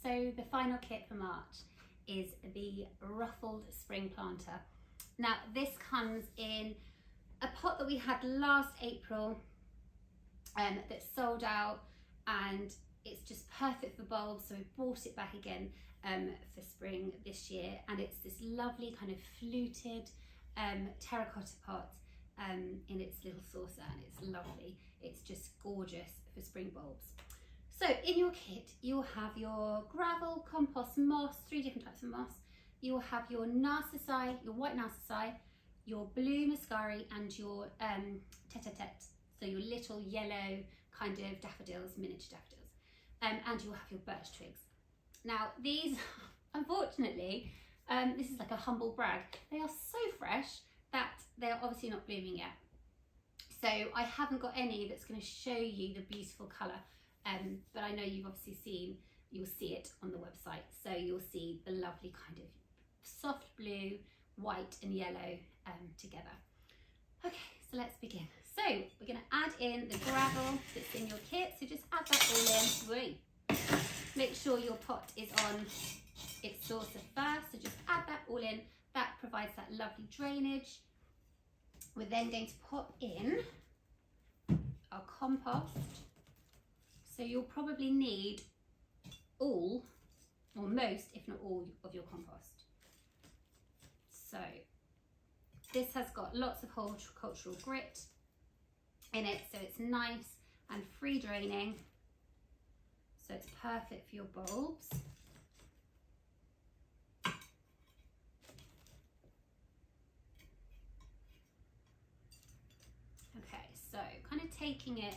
So the final kit for March is the Ruffled Spring Planter. Now this comes in a pot that we had last April that sold out, and it's just perfect for bulbs, so we bought it back again for spring this year, and it's this lovely kind of fluted terracotta pot in its little saucer, and it's lovely. It's just gorgeous for spring bulbs. So in your kit you'll have your gravel, compost, moss, 3 different types of moss. You will have your narcissi, your white narcissi, your blue muscari, and your tete-a-tete, so your little yellow kind of daffodils, miniature daffodils, and you'll have your birch twigs. Now these, unfortunately, this is like a humble brag, they are so fresh that they're obviously not blooming yet. So I haven't got any that's going to show you the beautiful colour, but I know you've obviously seen, you'll see it on the website. So you'll see the lovely kind of soft blue, white and yellow together. Okay, so let's begin. So we're going to add in the gravel that's in your kit. So just add that all in. Make sure your pot is on its saucer first. So just add that all in. That provides that lovely drainage. We're then going to put in our compost. So you'll probably need all, or most, if not all, of your compost. So this has got lots of horticultural grit in it, so it's nice and free draining, so it's perfect for your bulbs. Okay, so kind of taking it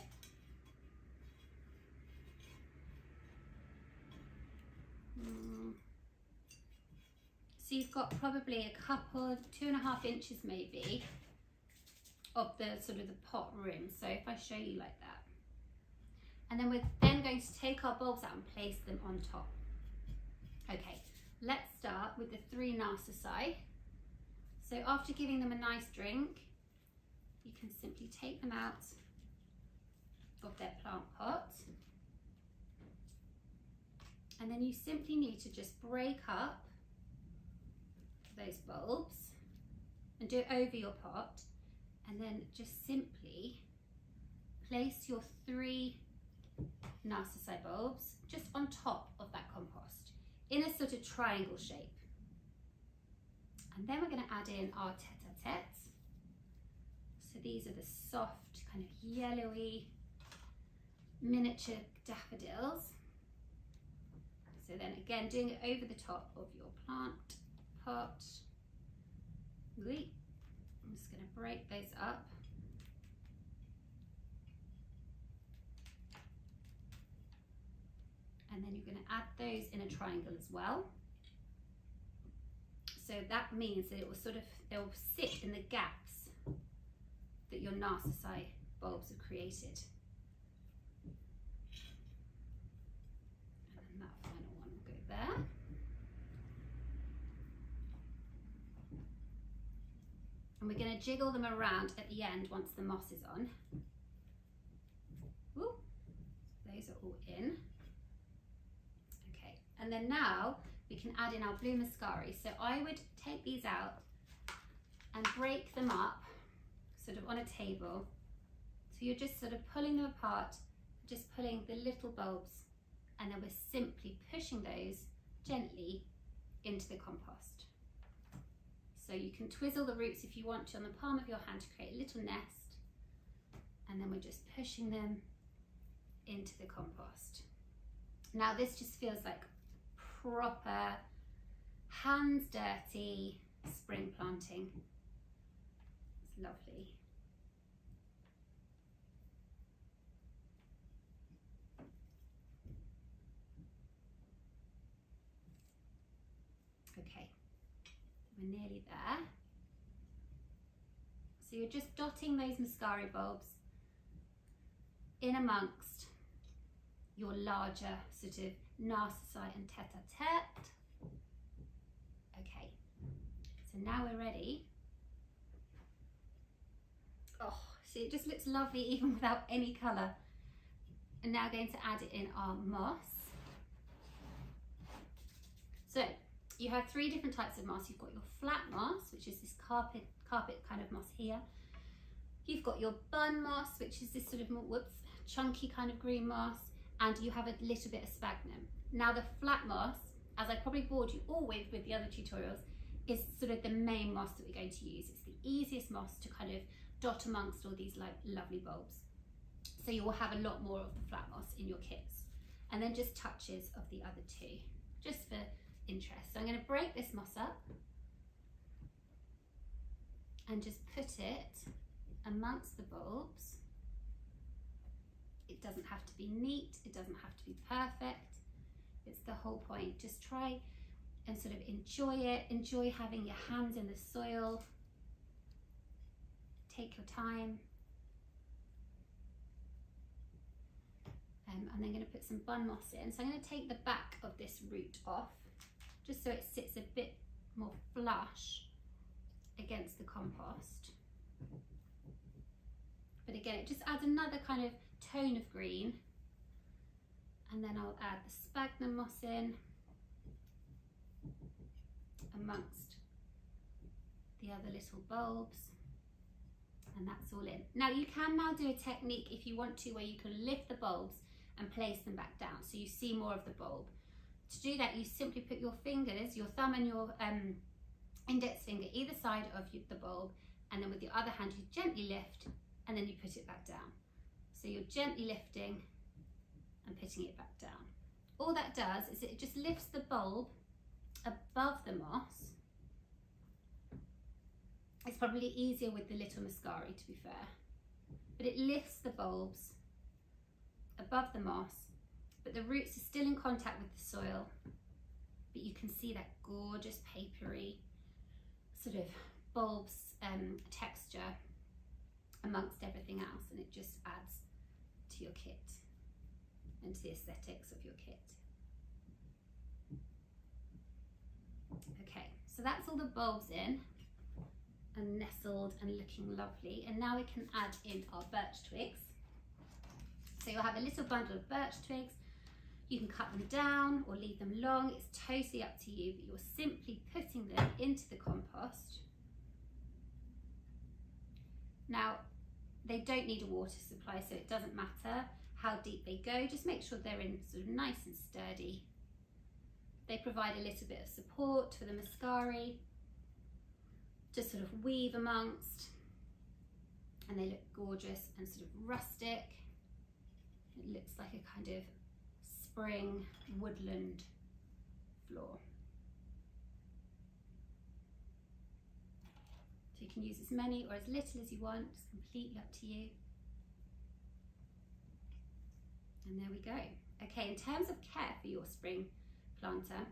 so you've got probably a couple, 2.5 inches maybe of the sort of the pot rim. So if I show you like that, and then we're then going to take our bulbs out and place them on top. Okay, let's start with the 3 narcissi. So after giving them a nice drink, you can simply take them out of their plant pot, and then you simply need to just break up those bulbs and do it over your pot, and then just simply place your 3 narcissi bulbs just on top of that compost in a sort of triangle shape. And then we're going to add in our tete-a-tete. So these are the soft kind of yellowy miniature daffodils. So then again, doing it over the top of your plant pot. I'm just going to break those up. And then you're going to add those in a triangle as well. So that means that it will sort of, they'll sit in the gaps that your narcissi bulbs have created. And then that final one will go there. And we're going to jiggle them around at the end once the moss is on. Ooh, those are all in. Okay, and then now we can add in our blue muscari. So I would take these out and break them up sort of on a table. So you're just sort of pulling them apart, just pulling the little bulbs, and then we're simply pushing those gently into the compost. So you can twizzle the roots if you want to on the palm of your hand to create a little nest, and then we're just pushing them into the compost. Now this just feels like proper hands dirty spring planting. It's lovely. Okay, we're nearly there. So you're just dotting those muscari bulbs in amongst your larger sort of narcissi and tete-a-tete. Okay, so now we're ready. Oh, see, it just looks lovely even without any colour. And now going to add it in our moss. have 3 different types of moss. You've got your flat moss, which is this carpet kind of moss here. You've got your bun moss, which is this sort of more, chunky kind of green moss, and you have a little bit of sphagnum. Now the flat moss, as I probably bored you all with the other tutorials, is sort of the main moss that we're going to use. It's the easiest moss to kind of dot amongst all these like lovely bulbs. So you will have a lot more of the flat moss in your kits. And then just touches of the other 2, just for interest. So I'm going to break this moss up and just put it amongst the bulbs. It doesn't have to be neat, it doesn't have to be perfect. It's the whole point. Just try and sort of enjoy it. Enjoy having your hands in the soil. Take your time. I'm then going to put some bun moss in. So I'm going to take the back of this root off, just so it sits a bit more flush against the compost. But again, it just adds another kind of tone of green. And then I'll add the sphagnum moss in amongst the other little bulbs. And that's all in. Now you can now do a technique if you want to, where you can lift the bulbs and place them back down so you see more of the bulb. To do that, you simply put your fingers, your thumb and your index finger either side of the bulb, and then with your other hand you gently lift and then you put it back down. So you're gently lifting and putting it back down. All that does is it just lifts the bulb above the moss. It's probably easier with the little muscari, to be fair, but it lifts the bulbs above the moss, but the roots are still in contact with the soil, but you can see that gorgeous papery sort of bulbs texture amongst everything else, and it just adds to your kit and to the aesthetics of your kit. Okay, so that's all the bulbs in and nestled and looking lovely, and now we can add in our birch twigs. So you'll have a little bundle of birch twigs. You can cut them down or leave them long, it's totally up to you, but you're simply putting them into the compost. Now they don't need a water supply, so it doesn't matter how deep they go, just make sure they're in sort of nice and sturdy. They provide a little bit of support for the muscari, just sort of weave amongst, and they look gorgeous and sort of rustic. It looks like a kind of spring woodland floor. So you can use as many or as little as you want, it's completely up to you. And there we go. Okay, in terms of care for your spring planter,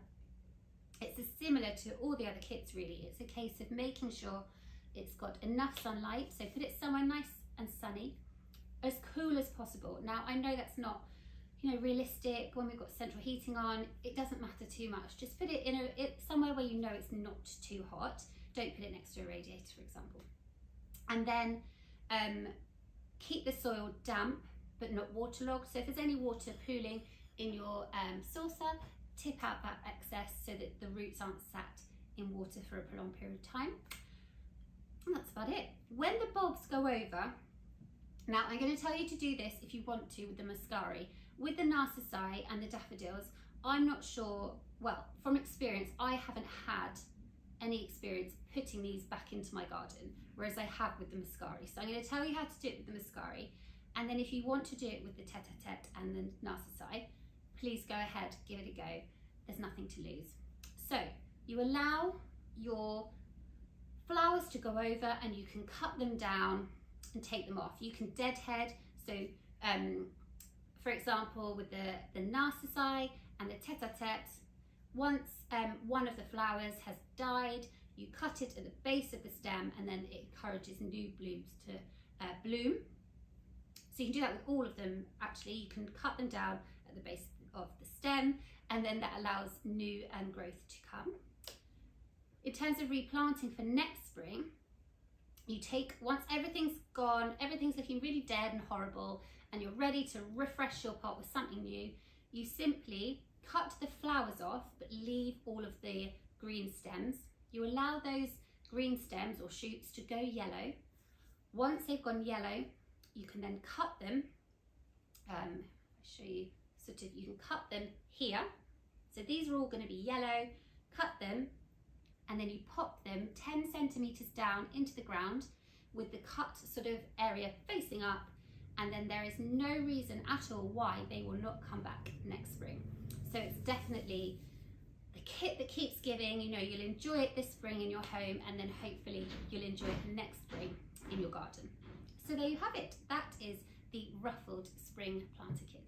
it's as similar to all the other kits really. It's a case of making sure it's got enough sunlight, so put it somewhere nice and sunny, as cool as possible. Now I know that's not, you know, realistic when we've got central heating on. It doesn't matter too much. Just put it in somewhere where you know it's not too hot. Don't put it next to a radiator, for example. And then keep the soil damp but not waterlogged. So if there's any water pooling in your saucer, tip out that excess so that the roots aren't sat in water for a prolonged period of time. And that's about it. When the bulbs go over, now I'm going to tell you to do this if you want to with the muscari. With the narcissi and the daffodils, I'm not sure, well, from experience, I haven't had any experience putting these back into my garden, whereas I have with the muscari. So I'm going to tell you how to do it with the muscari, and then if you want to do it with the tete-a-tete and the narcissi, please go ahead, give it a go. There's nothing to lose. So you allow your flowers to go over and you can cut them down and take them off. You can deadhead, so for example with the narcissi and the tete-a-tete, once one of the flowers has died, you cut it at the base of the stem and then it encourages new blooms to bloom. So you can do that with all of them actually. You can cut them down at the base of the stem and then that allows new growth to come. In terms of replanting for next spring, you take, once everything's gone, everything's looking really dead and horrible, and you're ready to refresh your pot with something new, you simply cut the flowers off but leave all of the green stems. You allow those green stems or shoots to go yellow. Once they've gone yellow, you can then cut them. I'll show you, sort of, you can cut them here. So these are all going to be yellow. Cut them, and then you pop them 10 centimeters down into the ground with the cut sort of area facing up, and then there is no reason at all why they will not come back next spring. So it's definitely the kit that keeps giving. You know, you'll enjoy it this spring in your home, and then hopefully you'll enjoy it next spring in your garden. So there you have it. That is the Ruffled Spring Planter Kit.